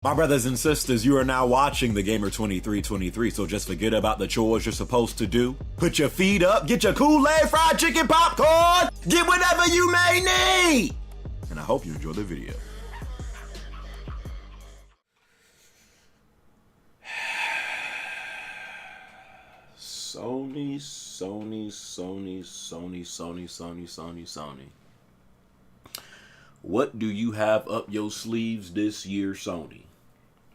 My brothers and sisters, you are now watching the Gamer 2323, so just forget about the chores you're supposed to do. Put your feet up, get your Kool-Aid, fried chicken, popcorn, get whatever you may need! And I hope you enjoy the video. Sony. What do you have up your sleeves this year, Sony?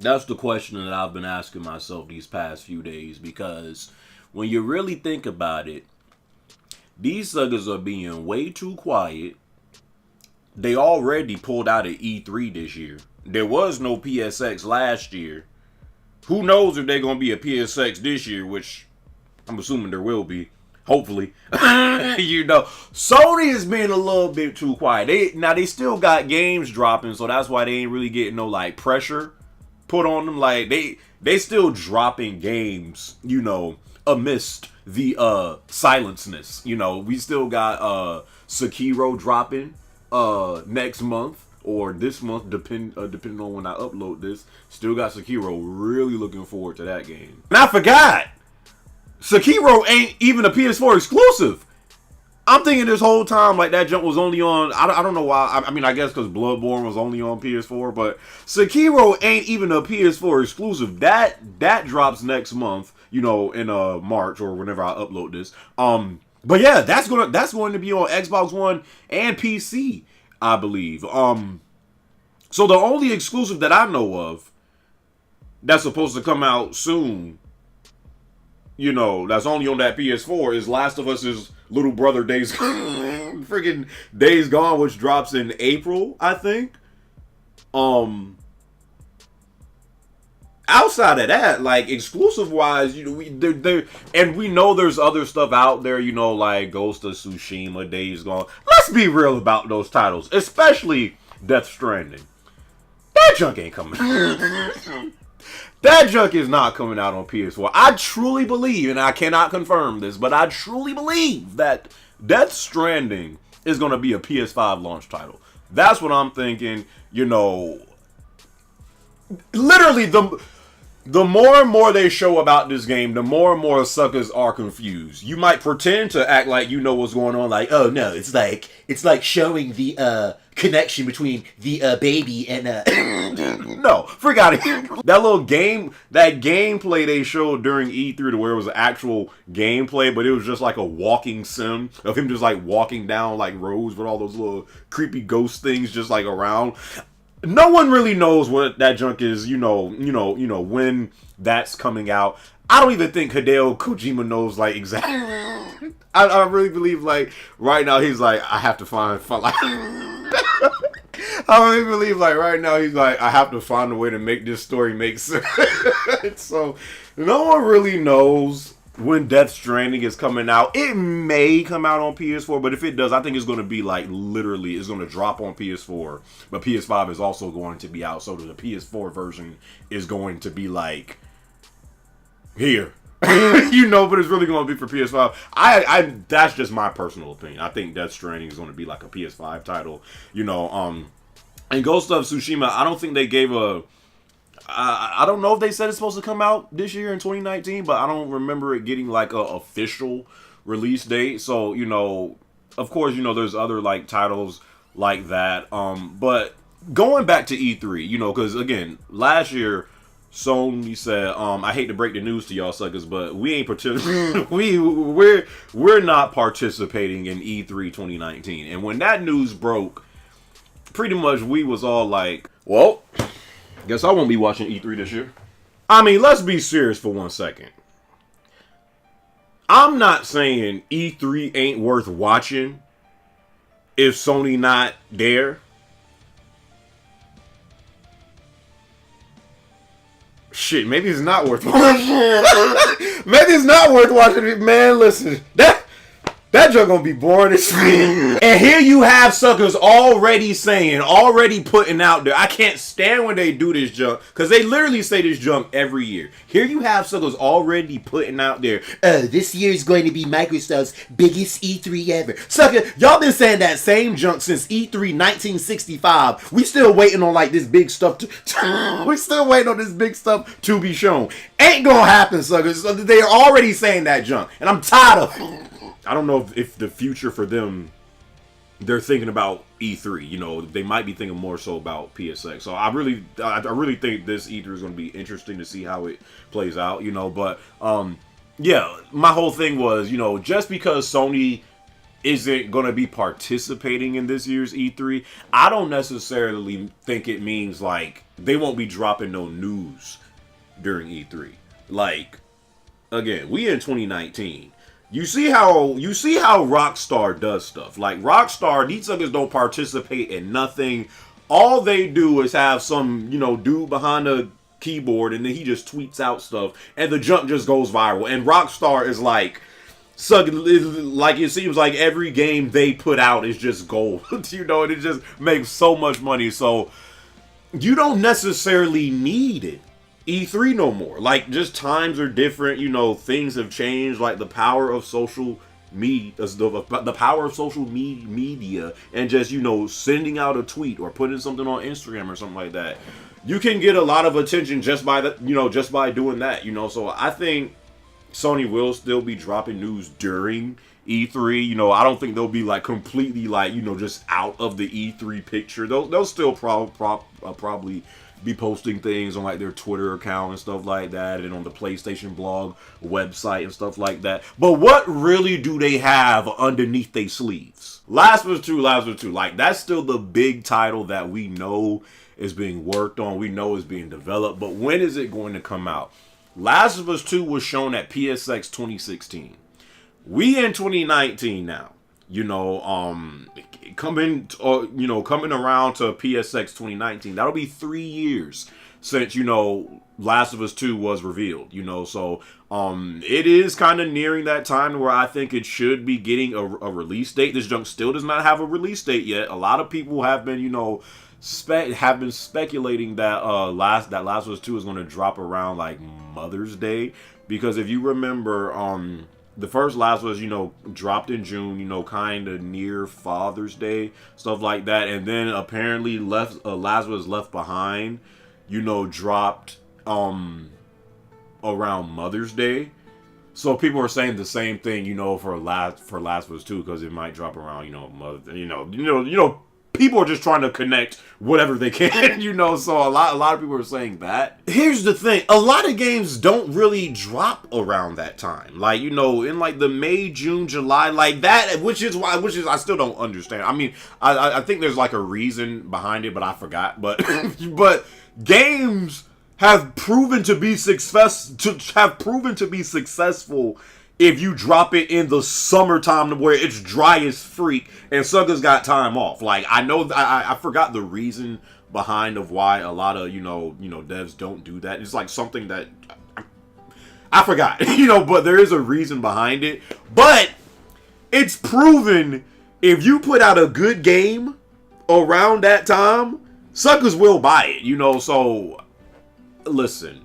That's the question that I've been asking myself these past few days, because when you really think about it, these suckers are being way too quiet. They already pulled out of E3 this year. There was no PSX last year. Who knows if they're going to be a PSX this year, which I'm assuming there will be. Hopefully. Sony is being a little bit too quiet. They still got games dropping, so that's why they ain't really getting no pressure put on them. They still dropping games, amidst the silenceness. We still got Sekiro dropping next month or this month, depending on when I upload this. Still got Sekiro. Really looking forward to that game. And I forgot, Sekiro ain't even a PS4 exclusive. I'm thinking this whole time that jump was only on, I don't know why. I guess because Bloodborne was only on PS4, but Sekiro ain't even a PS4 exclusive. That drops next month, in March or whenever I upload this. But yeah, that's going to be on Xbox One and PC, I believe. So the only exclusive that I know of that's supposed to come out soon, that's only on that PS4 is Last of Us's little brother Days freaking Days Gone, which drops in April, I think. Outside of that, exclusive wise, and we know there's other stuff out there, like Ghost of Tsushima, Days Gone. Let's be real about those titles, especially Death Stranding. That junk ain't coming. That junk is not coming out on PS4. I truly believe, and I cannot confirm this, but I truly believe that Death Stranding is going to be a PS5 launch title. That's what I'm thinking. Literally, the more and more they show about this game, the more and more suckers are confused. You might pretend to act like you know what's going on, oh no, it's like showing the connection between the baby and no, forgot it. That little game, that gameplay they showed during E3 to where it was actual gameplay, but it was just like a walking sim of him just walking down roads with all those little creepy ghost things just around. No one really knows what that junk is, when that's coming out. I don't even think Hideo Kojima knows exactly. I really believe right now he's I have to find I really believe right now he's I have to find a way to make this story make sense. So no one really knows when Death Stranding is coming out. It may come out on PS4, but if it does, I think it's going to be literally it's going to drop on PS4, but PS5 is also going to be out, so the PS4 version is going to be here. But it's really going to be for PS5. I that's just my personal opinion. I think Death Stranding is going to be a PS5 title. And Ghost of Tsushima, I don't think they gave I don't know if they said it's supposed to come out this year in 2019, but I don't remember it getting a official release date. So, of course, there's other titles like that. But going back to E3, because again, last year Sony said, I hate to break the news to y'all suckers, but we ain't we're not participating in E3 2019. And when that news broke, pretty much we was all well, guess I won't be watching E3 this year. Let's be serious for 1 second. I'm not saying E3 ain't worth watching if Sony not there. Shit, maybe it's not worth watching. Maybe it's not worth watching. Man, listen. That joke gonna be boring as shit. And here you have suckers already putting out there. I can't stand when they do this junk, because they literally say this junk every year. Here you have suckers already putting out there, this year is going to be Microsoft's biggest E3 ever. Sucker, y'all been saying that same junk since E3 1965. We still waiting on like this big stuff we still waiting on this big stuff to be shown. Ain't gonna happen, suckers. So they're already saying that junk, and I'm tired of it. I don't know if the future for them, they're thinking about E3. You know, they might be thinking more so about PSX. So I really think this E3 is going to be interesting to see how it plays out. You know, but yeah, my whole thing was, you know, just because Sony isn't going to be participating in this year's E3, I don't necessarily think it means like they won't be dropping no news during E3. Like, again, we in 2019. You see how Rockstar does stuff. Like, Rockstar, these suckers don't participate in nothing. All they do is have some, you know, dude behind a keyboard, and then he just tweets out stuff, and the junk just goes viral. And Rockstar is like, like, it seems like every game they put out is just gold. You know, and it just makes so much money. So you don't necessarily need it. E3 no more. Like, just times are different, you know, things have changed. Like, the power of social media, and just, you know, sending out a tweet or putting something on Instagram or something like that, you can get a lot of attention just by just by doing that, you know. So I think Sony will still be dropping news during E3. You know, I don't think they'll be like completely like, you know, just out of the E3 picture. They'll still probably be posting things on like their Twitter account and stuff like that, and on the PlayStation blog website and stuff like that. But what really do they have underneath their sleeves? Last of Us 2, like, that's still the big title that we know is being worked on, we know is being developed, but when is it going to come out? Last of Us 2 was shown at PSX 2016. We in 2019 now. You know, coming around to PSX 2019. That'll be 3 years since, you know, Last of Us 2 was revealed. You know, so it is kind of nearing that time where I think it should be getting a release date. This junk still does not have a release date yet. A lot of people have been, you know, speculating that Last of Us 2 is going to drop around like Mother's Day, because if you remember, the first Last of Us, you know, dropped in June, you know, kind of near Father's Day, stuff like that. And then apparently Last of Us Left Behind, you know, dropped around Mother's Day. So people are saying the same thing, you know, for Last of Us 2, because it might drop around, you know, people are just trying to connect whatever they can, you know, so a lot of people are saying that. Here's the thing, a lot of games don't really drop around that time. Like, you know, in like the May, June, July, like that, which is I still don't understand. I mean, I think there's like a reason behind it, but I forgot. But but games have proven to be successful if you drop it in the summertime where it's dry as freak and suckers got time off. Like, I know, I forgot the reason behind of why a lot of, you know, devs don't do that. It's like something that I forgot, you know, but there is a reason behind it. But it's proven if you put out a good game around that time, suckers will buy it, you know. So listen,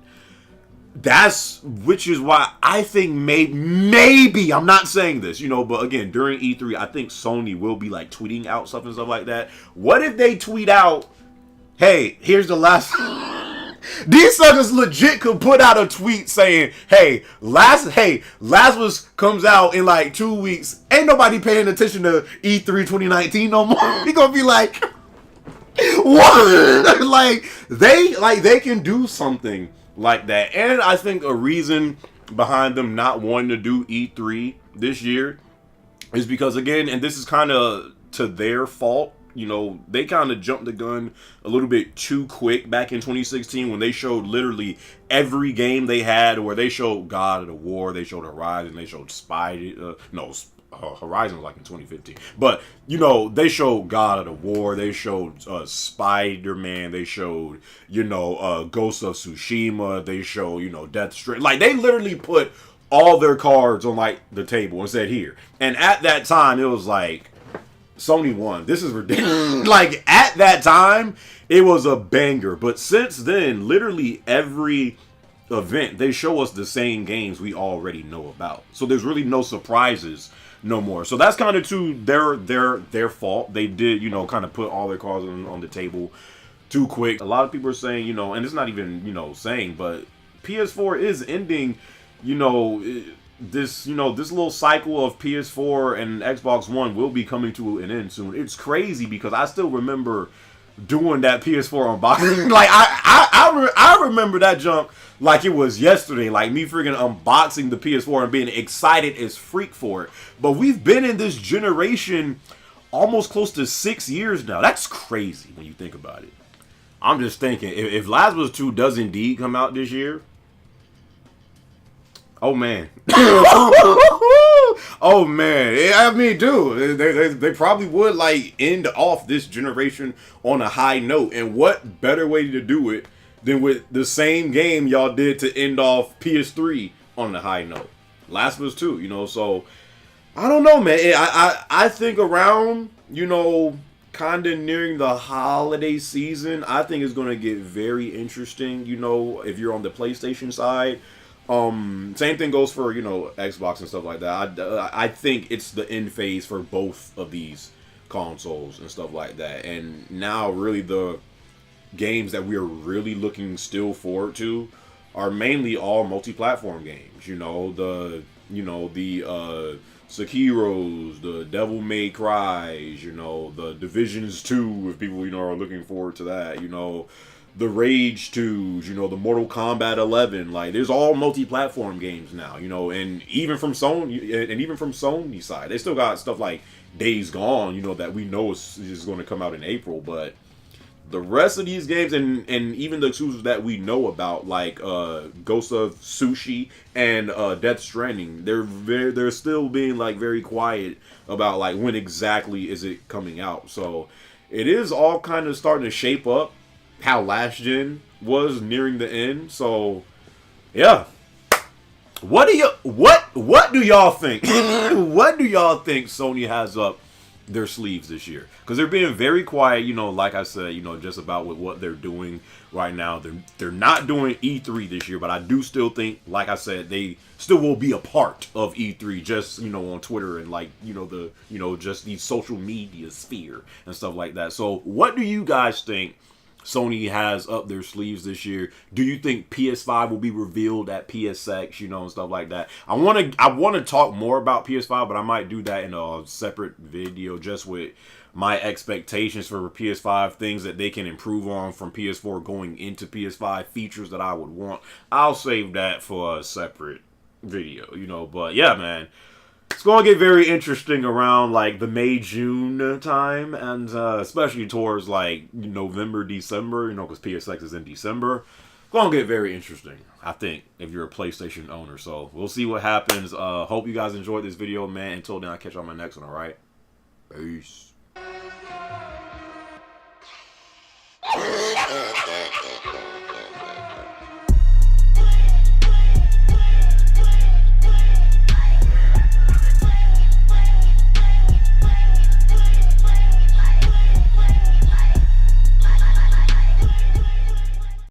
which is why I think maybe I'm not saying this, you know, but again, during E3, I think Sony will be like tweeting out stuff and stuff like that. What if they tweet out, hey, here's the last these suckers legit could put out a tweet saying, hey, Last of Us comes out in like 2 weeks. Ain't nobody paying attention to E3 2019 no more. He gonna be like, what? they can do something like that. And I think a reason behind them not wanting to do E3 this year is because, again, and this is kind of to their fault, you know, they kind of jumped the gun a little bit too quick back in 2016 when they showed literally every game they had, where they showed God of War, they showed Horizon, they showed Horizon was like in 2015. But, you know, they showed God of War, they showed Spider-Man, they showed, you know, Ghost of Tsushima, they showed, you know, Death Stranding. Like, they literally put all their cards on like the table and said here. And at that time, it was like Sony won. This is ridiculous. Like at that time, it was a banger. But since then, literally every event, they show us the same games we already know about. So there's really no surprises no more. So that's kind of to their fault. They did, you know, kind of put all their cards on the table too quick. A lot of people are saying, you know, and it's not even, you know, saying, but PS4 is ending, you know, this little cycle of PS4 and Xbox One will be coming to an end soon. It's crazy because I still remember doing that PS4 unboxing. Like I remember that junk like it was yesterday. Like me freaking unboxing the PS4 and being excited as freak for it. But we've been in this generation almost close to 6 years now. That's crazy when you think about it. I'm just thinking, if Last of Us 2 does indeed come out this year, oh man. Oh man. I mean, dude, they probably would like end off this generation on a high note. And what better way to do it than with the same game y'all did to end off PS3 on a high note? Last of Us 2, you know, so I don't know, man. I think around, you know, kind of nearing the holiday season, I think it's going to get very interesting, you know, if you're on the PlayStation side. Same thing goes for, you know, Xbox and stuff like that. I think it's the end phase for both of these consoles and stuff like that. And now really the games that we're really looking still forward to are mainly all multi-platform games. You know, the Sekiros, the Devil May Cries, you know, the Divisions 2, if people, you know, are looking forward to that, you know, the Rage 2s, you know, the Mortal Kombat 11, like, there's all multi-platform games now, you know, and even from Sony's side, they still got stuff like Days Gone, you know, that we know is going to come out in April, but the rest of these games, and even the exclusives that we know about, like Ghost of Sushi and Death Stranding, they're still being like very quiet about like when exactly is it coming out. So it is all kind of starting to shape up how last gen was nearing the end. So yeah, what do y'all think? What do y'all think Sony has up their sleeves this year? Because they're being very quiet, you know, like I said, you know, just about with what they're doing right now. They're not doing E3 this year, but I do still think, like I said, they still will be a part of E3, just, you know, on Twitter and like, you know, just the social media sphere and stuff like that. So what do you guys think Sony has up their sleeves this year? Do you think PS5 will be revealed at PSX, you know, and stuff like that? I want to talk more about PS5, but I might do that in a separate video just with my expectations for PS5, things that they can improve on from PS4 going into PS5, features that I would want. I'll save that for a separate video, you know, but yeah, man. It's going to get very interesting around like the May-June time, and especially towards like November, December, you know, because PSX is in December. It's going to get very interesting, I think, if you're a PlayStation owner. So we'll see what happens. Hope you guys enjoyed this video, man. Until then, I'll catch you on my next one, all right? Peace.